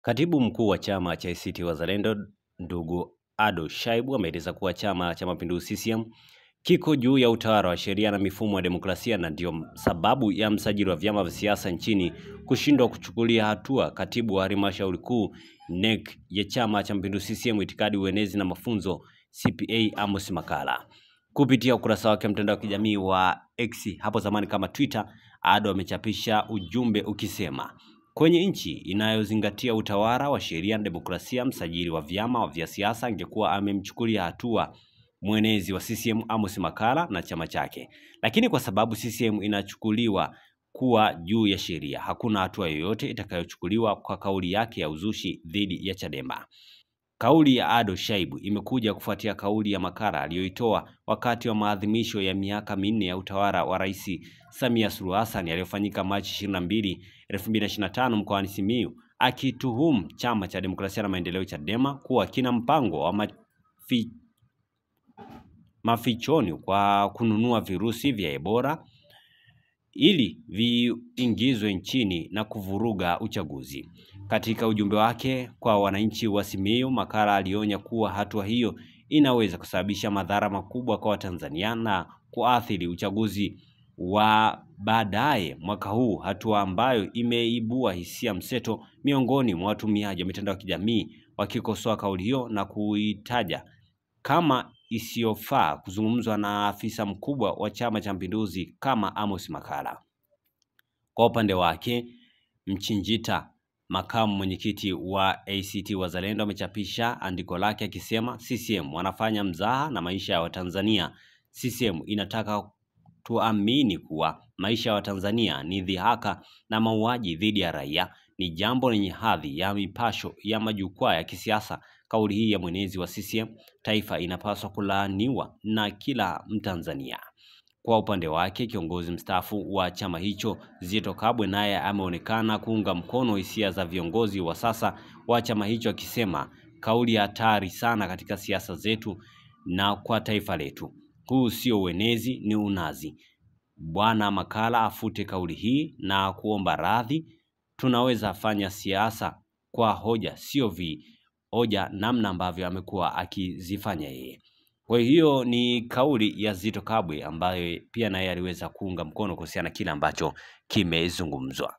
Katibu mkuu wa chama cha ACT Wazalendo ndugu Ado Shaibu ameeleza kuwa Chama cha Mapinduzi CCM kiko juu ya utawala wa sheria na mifumo ya demokrasia, na ndio sababu ya msajili wa vyama vya siasa nchini kushindwa kuchukulia hatua katibu wa halmashauri kuu NEC ya Chama cha Mapinduzi CCM itikadi, uenezi na mafunzo CPA Amos Makalla. Kupitia ukurasa wake mtandao wa kijamii wa X, hapo zamani kama Twitter, Ado amechapisha ujumbe ukisema: kwenye nchi inayozingatia utawala wa sheria na demokrasia, msajili wa vyama vya siasa angekuwa amemchukulia hatua mwenezi wa CCM Amos Makalla na chama chake, lakini kwa sababu CCM inachukuliwa kuwa juu ya sheria, hakuna hatua yoyote itakayochukuliwa kwa kauli yake ya uzushi dhidi ya Chadema. Kauli ya Ado Shaibu imekuja kufuatia kauli ya Makalla aliyoitoa wakati wa maadhimisho ya miaka minne ya utawala wa Rais Samia Suluhu Hassan yaliyofanyika Machi 22, 2025 mkoani Simiyu, akituhumu Chama cha Demokrasia na Maendeleo Chadema kuwa kina mpango wa mafichoni kwa kununua virusi vya Ebola ili viingizwe nchini na kuvuruga uchaguzi. Katika ujumbe wake kwa wananchi wa Simiyu, Makalla alionya kuwa hatua hiyo inaweza kusababisha madhara makubwa kwa Watanzania na kuathiri uchaguzi wa baadaye mwaka huu, hatua ambayo imeibua hisia mseto miongoni mwa watumiaji wa mitandao ya kijamii, wakikosoa kauli hiyo na kuitaja kama isiyofaa kuzungumzwa na afisa mkubwa wa Chama cha Mapinduzi kama Amos Makalla. Kwa upande wake, Mchinjita, makamu mwenyekiti wa ACT Wazalendo, amechapisha andiko lake akisema CCM wanafanya mzaha na maisha ya Watanzania. CCM inataka tuamini kuwa maisha ya Watanzania ni dhihaka na mauaji dhidi ya raia ni jambo lenye hadhi ya mipasho ya majukwaa ya kisiasa. Kauli hii ya mwenezi wa CCM taifa inapaswa kulaaniwa na kila Mtanzania. Kwa upande wake, kiongozi mstaafu wa chama hicho Zitto Kabwe naye ameonekana kuunga mkono hisia za viongozi wa sasa wa chama hicho, akisema kauli hatari sana katika siasa zetu na kwa taifa letu. Huu sio uenezi, ni unazi. Bwana Makalla afute kauli hii na kuomba radhi. Tunaweza fanya siasa kwa hoja, sio hoja namna ambavyo amekuwa akizifanya yeye. Kwa hiyo ni kauli ya Zitto Kabwe ambayo pia naye aliweza kuunga mkono kuhusiana na kile ambacho kimezungumzwa.